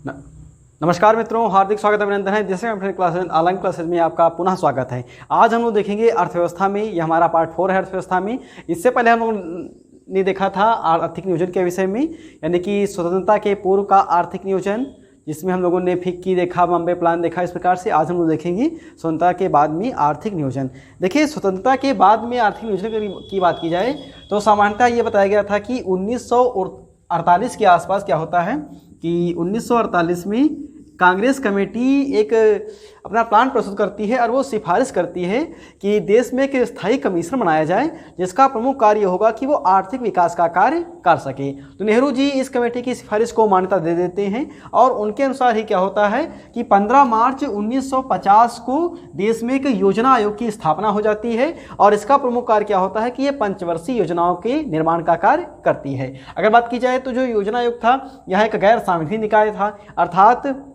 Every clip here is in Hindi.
न- नमस्कार मित्रों, हार्दिक स्वागत अभिनंदन है। जैसे अपने क्लासेज ऑनलाइन क्लासेज में आपका पुनः स्वागत है। आज हम लोग देखेंगे अर्थव्यवस्था में, ये हमारा पार्ट 4 है अर्थव्यवस्था में। इससे पहले हम लोग ने देखा था आर्थिक नियोजन के विषय में, यानी कि स्वतंत्रता के पूर्व का आर्थिक नियोजन, जिसमें हम लोगों ने फिक्की देखा, बॉम्बे प्लान देखा। इस प्रकार से आज हम लोग देखेंगे स्वतंत्रता के बाद में आर्थिक नियोजन। देखिए, स्वतंत्रता के बाद में आर्थिक नियोजन की बात की जाए तो सामान्यतः ये बताया गया था कि 1948 के आसपास क्या होता है कि 1948 में कांग्रेस कमेटी एक अपना प्लान प्रस्तुत करती है और वो सिफारिश करती है कि देश में एक स्थायी कमीशन बनाया जाए, जिसका प्रमुख कार्य होगा कि वो आर्थिक विकास का कार्य कर सके। तो नेहरू जी इस कमेटी की सिफारिश को मान्यता दे देते हैं और उनके अनुसार ही क्या होता है कि 15 मार्च 1950 को देश में एक योजना आयोग की स्थापना हो जाती है और इसका प्रमुख कार्य क्या होता है कि ये पंचवर्षीय योजनाओं के निर्माण का कार्य करती है। अगर बात की जाए तो जो योजना आयोग था, यह एक गैर सांविधानिक निकाय था, अर्थात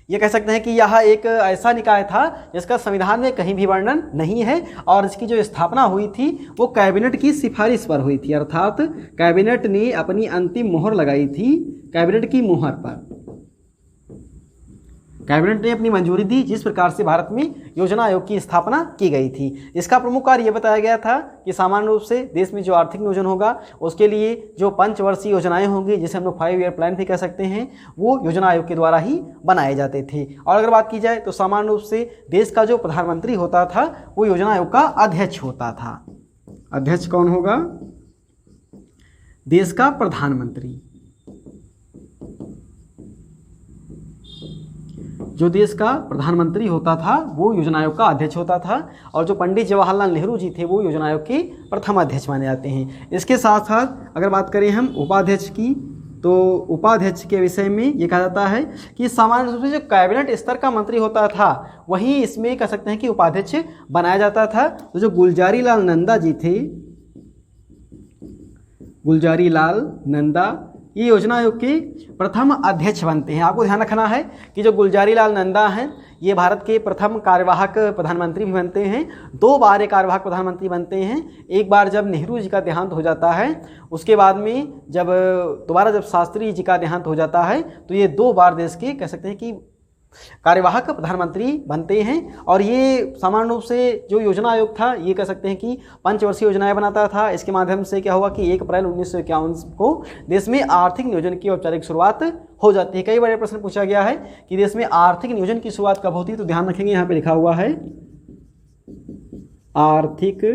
ये कह सकते हैं कि यह एक ऐसा निकाय था जिसका संविधान में कहीं भी वर्णन नहीं है और इसकी जो स्थापना हुई थी वो कैबिनेट की सिफारिश पर हुई थी, अर्थात कैबिनेट ने अपनी अंतिम मोहर लगाई थी। कैबिनेट की मोहर पर कैबिनेट ने अपनी मंजूरी दी, जिस प्रकार से भारत में योजना आयोग की स्थापना की गई थी। इसका प्रमुख कार्य यह बताया गया था कि सामान्य रूप से देश में जो आर्थिक नियोजन होगा उसके लिए जो पंचवर्षीय योजनाएं होंगी, जिसे हम लोग 5 ईयर प्लान भी कह सकते हैं, वो योजना आयोग के द्वारा ही बनाए जाते थे। और अगर बात की जाए तो सामान्य रूप से देश का जो प्रधानमंत्री होता था वो योजना आयोग का अध्यक्ष होता था। अध्यक्ष कौन होगा? देश का प्रधानमंत्री। जो देश का प्रधानमंत्री होता था वो योजना आयोग का अध्यक्ष होता था और जो पंडित जवाहरलाल नेहरू जी थे वो योजना आयोग के प्रथम अध्यक्ष माने जाते हैं। इसके साथ साथ अगर बात करें हम उपाध्यक्ष की, तो उपाध्यक्ष के विषय में ये कहा जाता है कि सामान्य रूप से जो कैबिनेट स्तर का मंत्री होता था वही इसमें कह सकते हैं कि उपाध्यक्ष बनाया जाता था। तो जो गुलजारी लाल नंदा जी थे, गुलजारी लाल नंदा, ये योजना आयोग के प्रथम अध्यक्ष बनते हैं। आपको ध्यान रखना है कि जो गुलजारी लाल नंदा हैं ये भारत के प्रथम कार्यवाहक प्रधानमंत्री भी बनते हैं। 2 बार ये कार्यवाहक प्रधानमंत्री बनते हैं। एक बार जब नेहरू जी का देहांत हो जाता है, उसके बाद में जब शास्त्री जी का देहांत हो जाता है, तो ये 2 बार देश के कह सकते हैं कि कार्यवाहक प्रधानमंत्री बनते हैं। और ये सामान्य रूप से जो योजना आयोग था ये कह सकते हैं कि पंचवर्षीय योजनाएं बनाता था। इसके माध्यम से क्या हुआ कि 1 अप्रैल 1951 को देश में आर्थिक नियोजन की औपचारिक शुरुआत हो जाती है। कई बार प्रश्न पूछा गया है कि देश में आर्थिक नियोजन की शुरुआत कब होती है, तो ध्यान रखेंगे यहाँ पे लिखा हुआ है आर्थिक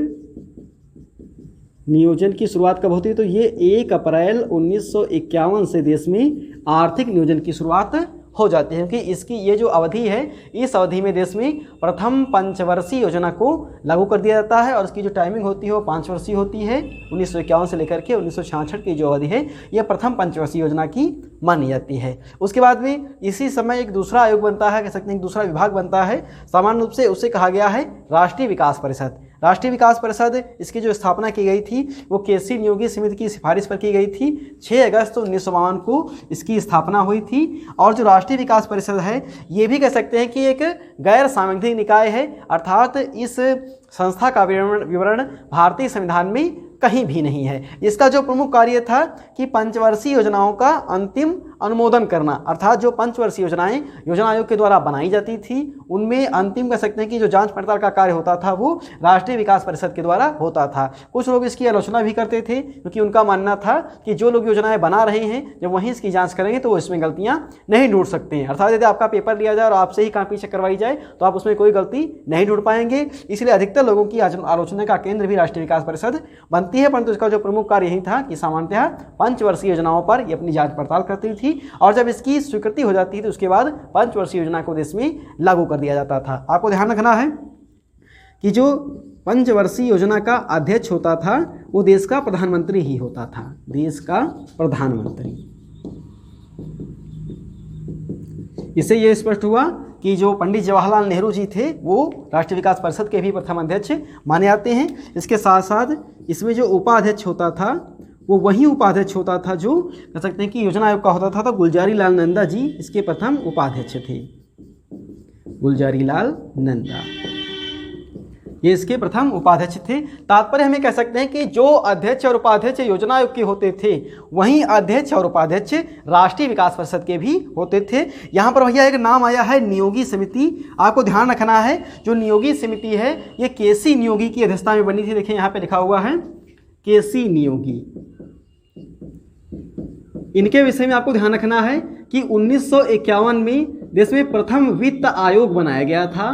नियोजन की शुरुआत कब होती है, तो ये 1 अप्रैल 1951 से देश में आर्थिक नियोजन की शुरुआत हो जाती है। क्योंकि इसकी ये जो अवधि है, इस अवधि में देश में प्रथम पंचवर्षीय योजना को लागू कर दिया जाता है और इसकी जो टाइमिंग होती है वो 5 वर्षीय होती है। 1951 से लेकर के 1966 की जो अवधि है यह प्रथम पंचवर्षीय योजना की मानी जाती है। उसके बाद में इसी समय एक दूसरा आयोग बनता है, कह सकते हैं एक दूसरा विभाग बनता है। सामान्य रूप से उसे कहा गया है राष्ट्रीय विकास परिषद। राष्ट्रीय विकास परिषद, इसकी जो स्थापना की गई थी वो केसी नियोगी समिति की सिफारिश पर की गई थी। 6 अगस्त 1952 को इसकी स्थापना हुई थी। और जो राष्ट्रीय विकास परिषद है ये भी कह सकते हैं कि एक गैर सांविधानिक निकाय है, अर्थात इस संस्था का विवरण भारतीय संविधान में कहीं भी नहीं है। इसका जो प्रमुख कार्य था कि पंचवर्षीय योजनाओं का अंतिम अनुमोदन करना, अर्थात जो पंचवर्षीय योजनाएं योजना आयोग के द्वारा बनाई जाती थी उनमें अंतिम कह सकते हैं कि जो जांच पड़ताल का कार्य होता था वो राष्ट्रीय विकास परिषद के द्वारा होता था। कुछ लोग इसकी आलोचना भी करते थे क्योंकि उनका मानना था कि जो लोग योजनाएं बना रहे हैं जब वहीं इसकी जाँच करेंगे तो वो इसमें गलतियाँ नहीं ढूंढ सकते हैं। अर्थात यदि आपका पेपर लिया जाए और आपसे ही कॉपी चेक करवाई जाए तो आप उसमें कोई गलती नहीं ढूंढ पाएंगे। इसलिए अधिकतर लोगों की आलोचना का केंद्र भी राष्ट्रीय विकास परिषद बनती है, परंतु इसका जो प्रमुख कार्य यही था कि सामान्यतः पंचवर्षीय योजनाओं पर ये अपनी जांच पड़ताल करती थी और जब इसकी स्वीकृति हो जाती थी तो उसके बाद पंचवर्षीय योजना को देश में लागू कर दिया जाता था। आपको ध्यान रखना है कि जो पंचवर्षीय योजना का अध्यक्ष होता था वो देश का प्रधानमंत्री ही होता था, देश का प्रधानमंत्री। इससे यह स्पष्ट हुआ कि जो पंडित जवाहरलाल नेहरू जी थे वो राष्ट्रीय विकास परिषद के भी प्रथम अध्यक्ष माने जाते हैं। इसके साथ साथ इसमें जो उपाध्यक्ष होता था वो वही उपाध्यक्ष होता था जो कह सकते हैं कि योजना आयोग का होता था। तो गुलजारी लाल नंदा जी इसके प्रथम उपाध्यक्ष थे, गुलजारी लाल नंदा। ये इसके प्रथम उपाध्यक्ष थे। तात्पर्य हमें कह सकते हैं कि जो अध्यक्ष और उपाध्यक्ष योजना आयोग के होते थे, वहीं अध्यक्ष और उपाध्यक्ष राष्ट्रीय विकास परिषद के भी होते थे। यहाँ पर भैया एक नाम आया है नियोगी समिति, आपको ध्यान रखना है। जो नियोगी समिति है ये केसी नियोगी की अध्यक्षता में बनी थी। देखिए यहाँ पे लिखा हुआ है केसी नियोगी। इनके विषय में आपको ध्यान रखना है कि 1951 में देश में प्रथम वित्त आयोग बनाया गया था।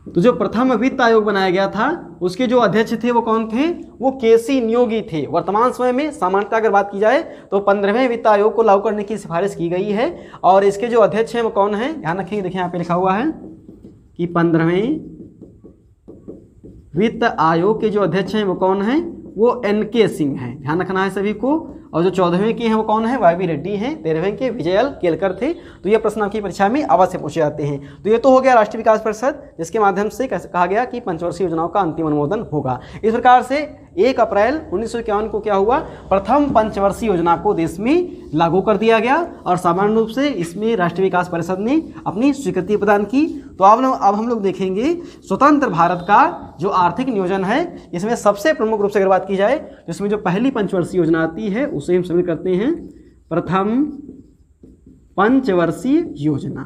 तो जो प्रथम वित्त आयोग बनाया गया था उसके जो अध्यक्ष थे वो कौन थे? वो केसी नियोगी थे। वर्तमान समय में सामान्यतः अगर बात की जाए तो 15वें वित्त आयोग को लागू करने की सिफारिश की गई है और इसके जो अध्यक्ष हैं वो कौन है? ध्यान रखिए, देखिए यहाँ पे लिखा हुआ है कि 15वें वित्त आयोग के जो अध्यक्ष हैं वो कौन है? वो NK सिंह हैं। ध्यान रखना है सभी को। और जो 14वें के हैं वो कौन है? YV रेड्डी हैं। 13वें के विजयल केलकर थे। तो ये प्रश्न आपकी परीक्षा में अवश्य पूछे जाते हैं। तो ये तो हो गया राष्ट्रीय विकास परिषद, जिसके माध्यम से कहा गया कि पंचवर्षीय योजनाओं का अंतिम अनुमोदन होगा। इस प्रकार से 1 अप्रैल 1951 को क्या हुआ? प्रथम पंचवर्षीय योजना को देश में लागू कर दिया गया और सामान्य रूप से इसमें राष्ट्रीय विकास परिषद ने अपनी स्वीकृति प्रदान की। तो अब हम लोग देखेंगे स्वतंत्र भारत का जो आर्थिक नियोजन है, इसमें सबसे प्रमुख रूप से अगर बात की जाए तो इसमें जो पहली पंचवर्षीय योजना आती है उसे हम शामिल करते हैं प्रथम पंचवर्षीय योजना।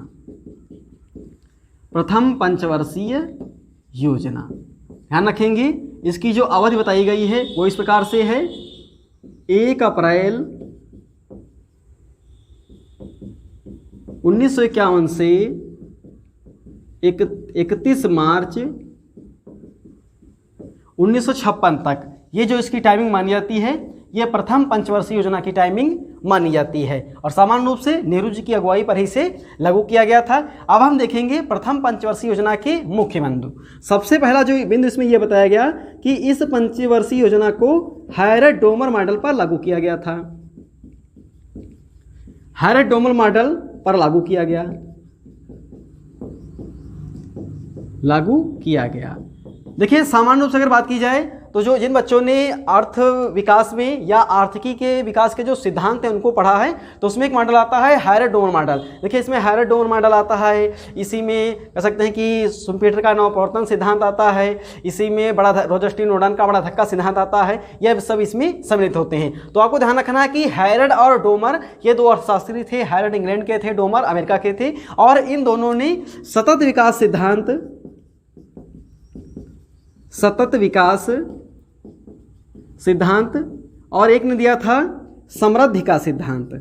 प्रथम पंचवर्षीय योजना, ध्यान रखेंगे इसकी जो अवधि बताई गई है वो इस प्रकार से है 1 अप्रैल 1951 से 31 मार्च 1956 तक। ये जो इसकी टाइमिंग मानी जाती है ये प्रथम पंचवर्षीय योजना की टाइमिंग मानी जाती है और सामान्य रूप से नेहरू जी की अगुवाई पर ही इसे लागू किया गया था। अब हम देखेंगे प्रथम पंचवर्षीय योजना के मुख्य बिंदु। सबसे पहला जो बिंदु इसमें यह बताया गया कि इस पंचवर्षीय योजना को हैरड डोमर मॉडल पर लागू किया गया था। हैरड डोमर मॉडल पर लागू किया गया। देखिए सामान्य रूप से अगर बात की जाए तो जो जिन बच्चों ने अर्थ विकास में या आर्थिकी के विकास के जो सिद्धांत हैं उनको पढ़ा है तो उसमें एक मॉडल आता है हैरड डोमर मॉडल। देखिए इसमें हैरड डोमर मॉडल आता है, इसी में कह सकते हैं कि शुम्पेटर का नवप्रवर्तन सिद्धांत आता है, इसी में बड़ा रोजर्सटी नोर्डन का बड़ा धक्का सिद्धांत आता है, यह सब इसमें सम्मिलित होते हैं। तो आपको ध्यान रखना है कि हैरड और डोमर ये दो अर्थशास्त्री थे। हैरड इंग्लैंड के थे, डोमर अमेरिका के थे और इन दोनों ने सतत विकास सिद्धांत और एक ने दिया था समृद्धि का सिद्धांत।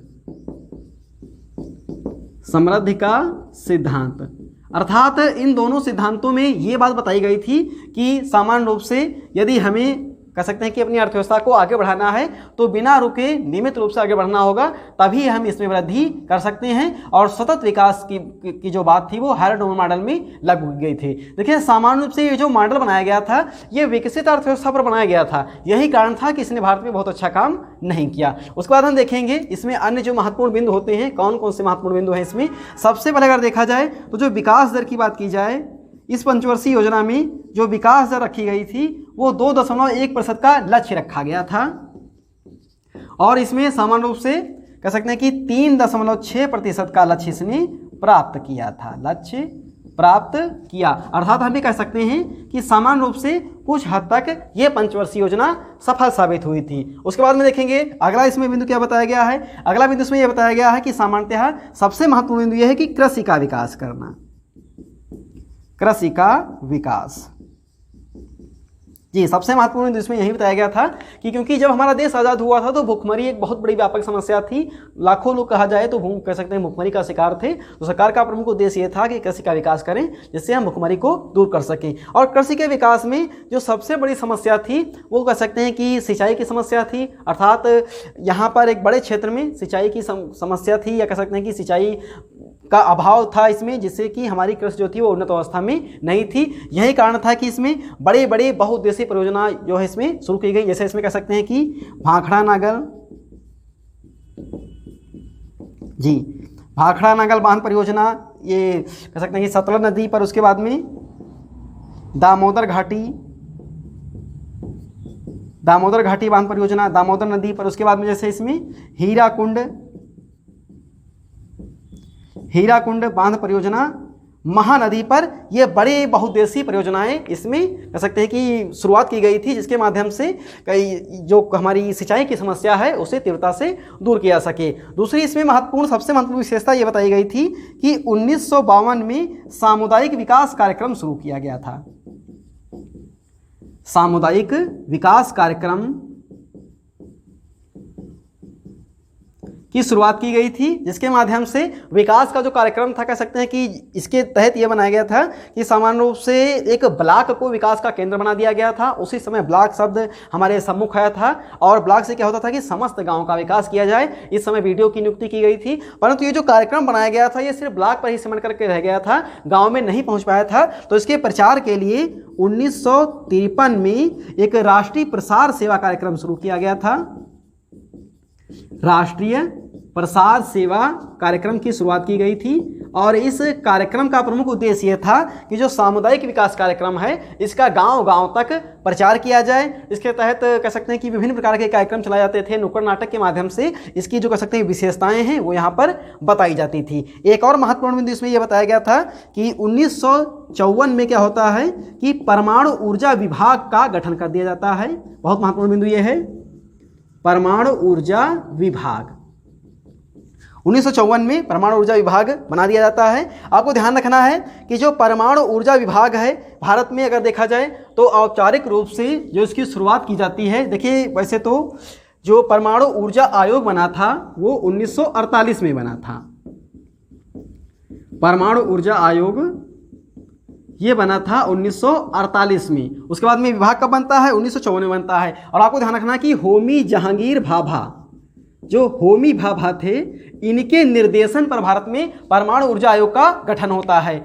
अर्थात इन दोनों सिद्धांतों में ये बात बताई गई थी कि सामान्य रूप से यदि हमें कह सकते हैं कि अपनी अर्थव्यवस्था को आगे बढ़ाना है तो बिना रुके नियमित रूप से आगे बढ़ना होगा, तभी हम इसमें वृद्धि कर सकते हैं। और सतत विकास की जो बात थी वो हैरड डोमर मॉडल में लागू की गई थी। देखिए सामान्य रूप से ये जो मॉडल बनाया गया था ये विकसित अर्थव्यवस्था पर बनाया गया था। यही कारण था कि इसने भारत में बहुत अच्छा काम नहीं किया। उसके बाद हम देखेंगे इसमें अन्य जो महत्वपूर्ण बिंदु होते हैं, कौन कौन से महत्वपूर्ण बिंदु हैं इसमें। सबसे पहले अगर देखा जाए तो जो विकास दर की बात की जाए, इस पंचवर्षीय योजना में जो विकास दर रखी गई थी वो 2.1% का लक्ष्य रखा गया था और इसमें सामान्य रूप से कह सकते हैं कि 3.6% का लक्ष्य इसने प्राप्त किया। अर्थात हम भी कह सकते हैं कि सामान्य रूप से कुछ हद तक ये पंचवर्षीय योजना सफल साबित हुई थी। उसके बाद में देखेंगे अगला इसमें बिंदु क्या बताया गया है। अगला बिंदु इसमें यह बताया गया है कि सामान्यतः सबसे महत्वपूर्ण बिंदु यह है कि कृषि का विकास। जी, सबसे महत्वपूर्ण बिंदु इसमें यही बताया गया था कि क्योंकि जब हमारा देश आज़ाद हुआ था तो भूखमरी एक बहुत बड़ी व्यापक समस्या थी। लाखों लोग कहा जाए तो कह सकते हैं भूखमरी का शिकार थे। तो सरकार का प्रमुख उद्देश्य ये था कि कृषि का विकास करें जिससे हम भूखमरी को दूर कर सकें। और कृषि के विकास में जो सबसे बड़ी समस्या थी वो कह सकते हैं कि सिंचाई की समस्या थी। अर्थात यहाँ पर एक बड़े क्षेत्र में सिंचाई की समस्या थी, या कह सकते हैं कि सिंचाई का अभाव था इसमें, जिससे कि हमारी कृषि जो थी वो उन्नत अवस्था में नहीं थी। यही कारण था कि इसमें बड़े बड़े बहुउद्देशीय परियोजना जो है इसमें शुरू की गई। जैसे इसमें कह सकते हैं कि भाखड़ा नागल बांध परियोजना, ये कह सकते हैं कि सतलज नदी पर, उसके बाद में दामोदर घाटी बांध परियोजना दामोदर नदी पर, उसके बाद में जैसे इसमें हीराकुंड बांध परियोजना महानदी पर ये बड़े बहुउद्देशीय परियोजनाएं इसमें कह सकते हैं कि शुरुआत की गई थी, जिसके माध्यम से कई जो हमारी सिंचाई की समस्या है उसे तीव्रता से दूर किया जा सके। दूसरी इसमें सबसे महत्वपूर्ण विशेषता ये बताई गई थी कि 1952 में सामुदायिक विकास कार्यक्रम शुरू किया गया था। सामुदायिक विकास कार्यक्रम की शुरुआत की गई थी, जिसके माध्यम से विकास का जो कार्यक्रम था, कह सकते हैं कि इसके तहत यह बनाया गया था कि सामान्य रूप से एक ब्लॉक को विकास का केंद्र बना दिया गया था। उसी समय ब्लॉक शब्द हमारे सम्मुख आया था और ब्लॉक से क्या होता था कि समस्त गांव का विकास किया जाए। इस समय बीडीओ की नियुक्ति की गई थी, परंतु ये जो कार्यक्रम बनाया गया था ये सिर्फ ब्लॉक पर ही सिमट करके रह गया था, गाँव में नहीं पहुँच पाया था। तो इसके प्रचार के लिए 1953 में एक राष्ट्रीय प्रसार सेवा कार्यक्रम शुरू किया गया था। राष्ट्रीय प्रसार सेवा कार्यक्रम की शुरुआत की गई थी और इस कार्यक्रम का प्रमुख उद्देश्य यह था कि जो सामुदायिक विकास कार्यक्रम है इसका गांव-गांव तक प्रचार किया जाए। इसके तहत कह सकते हैं कि विभिन्न प्रकार के कार्यक्रम चलाए जाते थे। नुक्कड़ नाटक के माध्यम से इसकी जो कह सकते हैं विशेषताएं हैं वो यहाँ पर बताई जाती थी। एक और महत्वपूर्ण बिंदु इसमें यह बताया गया था कि 1954 में क्या होता है कि परमाणु ऊर्जा विभाग का गठन कर दिया जाता है। बहुत महत्वपूर्ण बिंदु यह है, परमाणु ऊर्जा विभाग 1954 में परमाणु ऊर्जा विभाग बना दिया जाता है। आपको ध्यान रखना है कि जो परमाणु ऊर्जा विभाग है भारत में अगर देखा जाए तो औपचारिक रूप से जो इसकी शुरुआत की जाती है, देखिए वैसे तो जो परमाणु ऊर्जा आयोग बना था वो 1948 में बना था। परमाणु ऊर्जा आयोग ये बना था 1948 में। उसके बाद में विभाग कब बनता है? 1954 में बनता है। और आपको ध्यान रखना कि होमी जहांगीर भाभा, जो होमी भाभा थे, इनके निर्देशन पर भारत में परमाणु ऊर्जा आयोग का गठन होता है।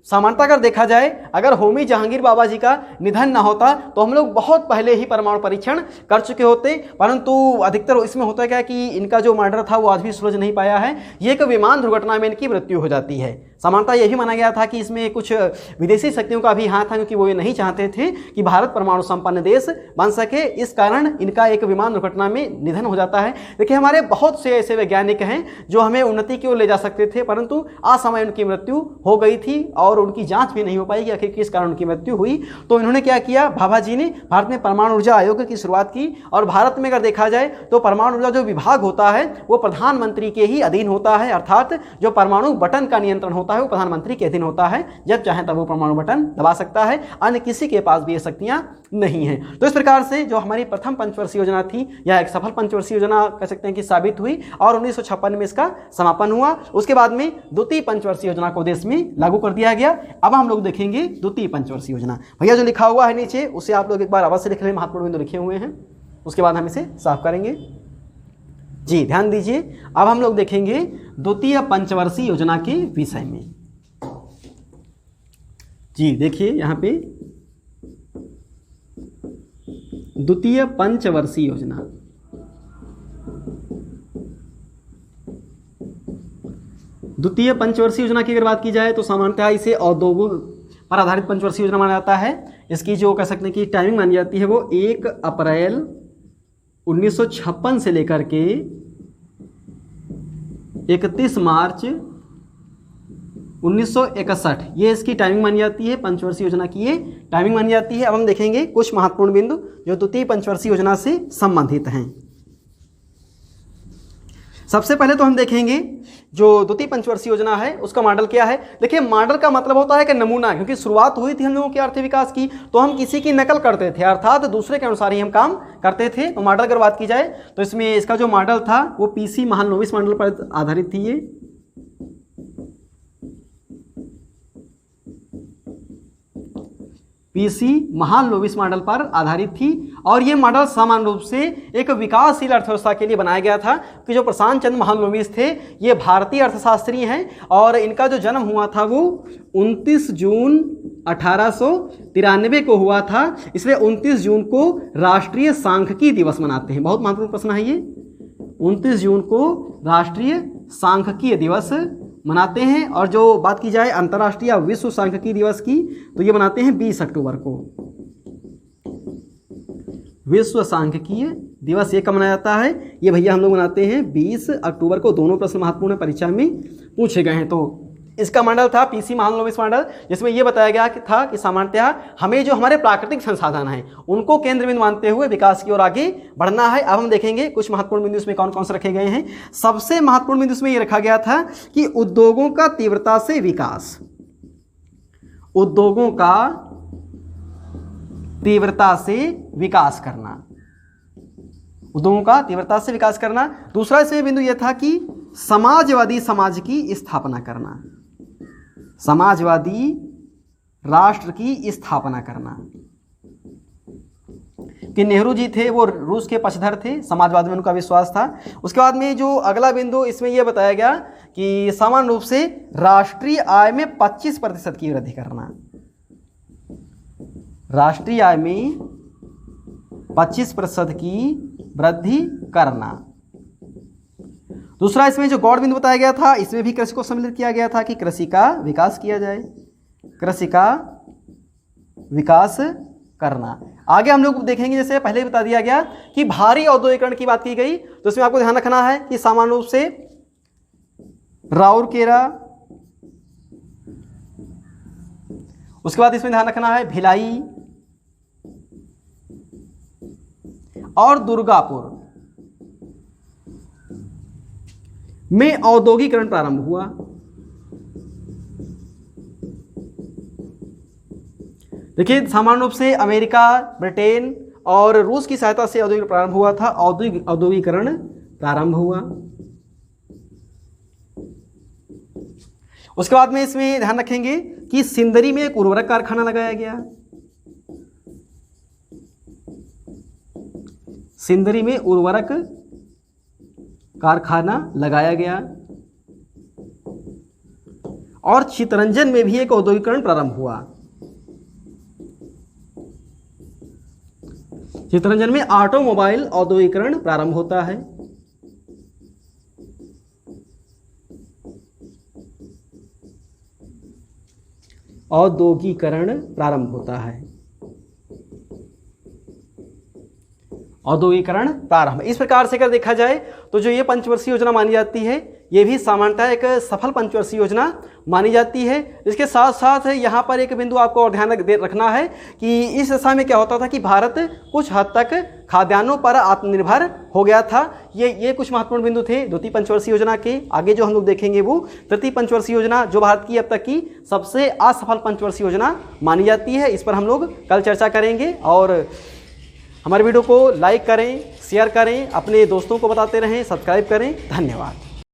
सामान्यतः अगर देखा जाए, अगर होमी जहांगीर बाबा जी का निधन ना होता तो हम लोग बहुत पहले ही परमाणु परीक्षण कर चुके होते, परंतु अधिकतर इसमें होता क्या कि इनका जो मर्डर था वो आज भी सुलझ नहीं पाया है। ये एक विमान दुर्घटना में इनकी मृत्यु हो जाती है। सामान्यतः यही माना गया था कि इसमें कुछ विदेशी शक्तियों का भी हाथ था, क्योंकि वो ये नहीं चाहते थे कि भारत परमाणु संपन्न देश बन सके। इस कारण इनका एक विमान दुर्घटना में निधन हो जाता है। देखिए, हमारे बहुत से ऐसे वैज्ञानिक हैं जो हमें उन्नति की ओर ले जा सकते थे, परंतु असमय उनकी मृत्यु हो गई थी और उनकी जांच भी नहीं हो पाई कि आखिर किस कारण उनकी मृत्यु हुई। तो इन्होंने क्या किया, भाभा जी ने भारत में परमाणु ऊर्जा आयोग की शुरुआत की। और भारत में अगर देखा जाए तो परमाणु ऊर्जा जो विभाग होता है वो प्रधानमंत्री के ही अधीन होता है, अर्थात जो परमाणु बटन का नियंत्रण होता है वो प्रधानमंत्री के अधीन होता है। जब चाहे तब वो परमाणु बटन दबा सकता है, अन्य किसी के पास भी ये शक्तियां नहीं हैं। तो इस प्रकार से जो हमारी प्रथम पंचवर्षीय योजना थी, यह एक सफल पंचवर्षीय योजना कह सकते हैं कि साबित हुई और 1956 में इसका समापन हुआ। उसके बाद में द्वितीय पंचवर्षीय योजना को देश में लागू कर दिया गया। अब हम लोग देखेंगे द्वितीय पंचवर्षीय योजना। भैया जो लिखा हुआ है नीचे उसे आप लोग एक बार अवश्य लिख लें, महत्वपूर्ण बिंदु लिखे हुए हैं। उसके बाद हम इसे साफ करेंगे। जी ध्यान दीजिए, अब हम लोग देखेंगे द्वितीय पंचवर्षीय योजना के विषय में। जी देखिए यहाँ पे द्वितीय पंचवर्षीय योजना। द्वितीय पंचवर्षीय योजना की अगर बात की जाए तो सामान्यतः इसे औद्योगिक पर आधारित पंचवर्षीय योजना माना जाता है। इसकी जो कह सकते हैं कि टाइमिंग मानी जाती है वो 1 अप्रैल 1956 से लेकर के 31 मार्च 1961, ये इसकी टाइमिंग मानी जाती है। पंचवर्षीय योजना की ये टाइमिंग मानी जाती है। अब हम देखेंगे कुछ महत्वपूर्ण बिंदु जो द्वितीय पंचवर्षीय योजना से संबंधित हैं। सबसे पहले तो हम देखेंगे जो द्वितीय पंचवर्षीय योजना है उसका मॉडल क्या है। देखिए, मॉडल का मतलब होता है कि नमूना, क्योंकि शुरुआत हुई थी हम लोगों के अर्थ विकास की तो हम किसी की नकल करते थे, अर्थात दूसरे के अनुसार ही हम काम करते थे। तो मॉडल अगर बात की जाए तो इसमें इसका जो मॉडल था वो पीसी महालनोबिस मॉडल पर आधारित थी। ये पीसी महालनोबिस मॉडल पर आधारित थी और ये मॉडल सामान्य रूप से एक विकासशील अर्थव्यवस्था के लिए बनाया गया था कि जो प्रशांत चंद्र महालनोबिस थे ये भारतीय अर्थशास्त्री हैं और इनका जो जन्म हुआ था वो 29 जून 1893 को हुआ था। इसलिए 29 जून को राष्ट्रीय सांख्यिकी दिवस मनाते हैं। बहुत महत्वपूर्ण प्रश्न है ये। 29 जून को राष्ट्रीय सांख्यिकी दिवस मनाते हैं। और जो बात की जाए अंतर्राष्ट्रीय विश्व सांख्यिकी दिवस की तो ये मनाते हैं 20 अक्टूबर को। विश्व सांख्यिकी दिवस ये कब मनाया जाता है? ये भैया हम लोग मनाते हैं 20 अक्टूबर को। दोनों प्रश्न महत्वपूर्ण परीक्षा में पूछे गए हैं। तो इसका मॉडल था पीसी महालनोबिस मॉडल, जिसमें यह बताया गया था कि सामान्यतः हमें जो हमारे प्राकृतिक संसाधन हैं उनको केंद्र बिंदु मानते हुए विकास की ओर आगे बढ़ना है। अब हम देखेंगे कुछ महत्वपूर्ण बिंदु इसमें कौन कौन से रखे गए हैं। सबसे महत्वपूर्ण बिंदु इसमें यह रखा गया था कि उद्योगों का तीव्रता से विकास, उद्योगों का तीव्रता से विकास करना, उद्योगों का तीव्रता से विकास करना। दूसरा इसमें बिंदु यह था कि समाजवादी समाज की स्थापना करना, समाजवादी राष्ट्र की स्थापना करना। कि नेहरू जी थे वो रूस के पक्षधर थे, समाजवाद में उनका विश्वास था। उसके बाद में जो अगला बिंदु इसमें यह बताया गया कि समान रूप से राष्ट्रीय आय में 25% की वृद्धि करना, राष्ट्रीय आय में 25% की वृद्धि करना। दूसरा इसमें जो गौड़ बिंदु बताया गया था, इसमें भी कृषि को सम्मिलित किया गया था कि कृषि का विकास किया जाए, कृषि का विकास करना। आगे हम लोग देखेंगे, जैसे पहले बता दिया गया कि भारी औद्योगिकरण की बात की गई, तो इसमें आपको ध्यान रखना है कि सामान्य रूप से राउरकेला, उसके बाद इसमें ध्यान रखना है भिलाई और दुर्गापुर में औद्योगिकरण प्रारंभ हुआ। देखिए सामान्य रूप से अमेरिका, ब्रिटेन और रूस की सहायता से औद्योगिक प्रारंभ हुआ था, औद्योगिकरण प्रारंभ हुआ। उसके बाद में इसमें ध्यान रखेंगे कि सिंदरी में एक उर्वरक कारखाना लगाया गया, सिंदरी में उर्वरक कारखाना लगाया गया। और चितरंजन में भी एक औद्योगिकरण प्रारंभ हुआ, चितरंजन में ऑटोमोबाइल औद्योगिकरण प्रारंभ होता है। औद्योगिकरण प्रारंभ होता है, औद्योगिकरण प्रारंभ। इस प्रकार से अगर देखा जाए तो जो ये पंचवर्षीय योजना मानी जाती है, ये भी सामान्यतः एक सफल पंचवर्षीय योजना मानी जाती है। इसके साथ साथ यहाँ पर एक बिंदु आपको और ध्यान रखना है कि इस दशा में क्या होता था कि भारत कुछ हद तक खाद्यान्नों पर आत्मनिर्भर हो गया था। ये कुछ महत्वपूर्ण बिंदु थे द्वितीय पंचवर्षीय योजना के। आगे जो हम लोग देखेंगे वो तृतीय पंचवर्षीय योजना, जो भारत की अब तक की सबसे असफल पंचवर्षीय योजना मानी जाती है। इस पर हम लोग कल चर्चा करेंगे। और हमारे वीडियो को लाइक करें, शेयर करें, अपने दोस्तों को बताते रहें, सब्सक्राइब करें। धन्यवाद।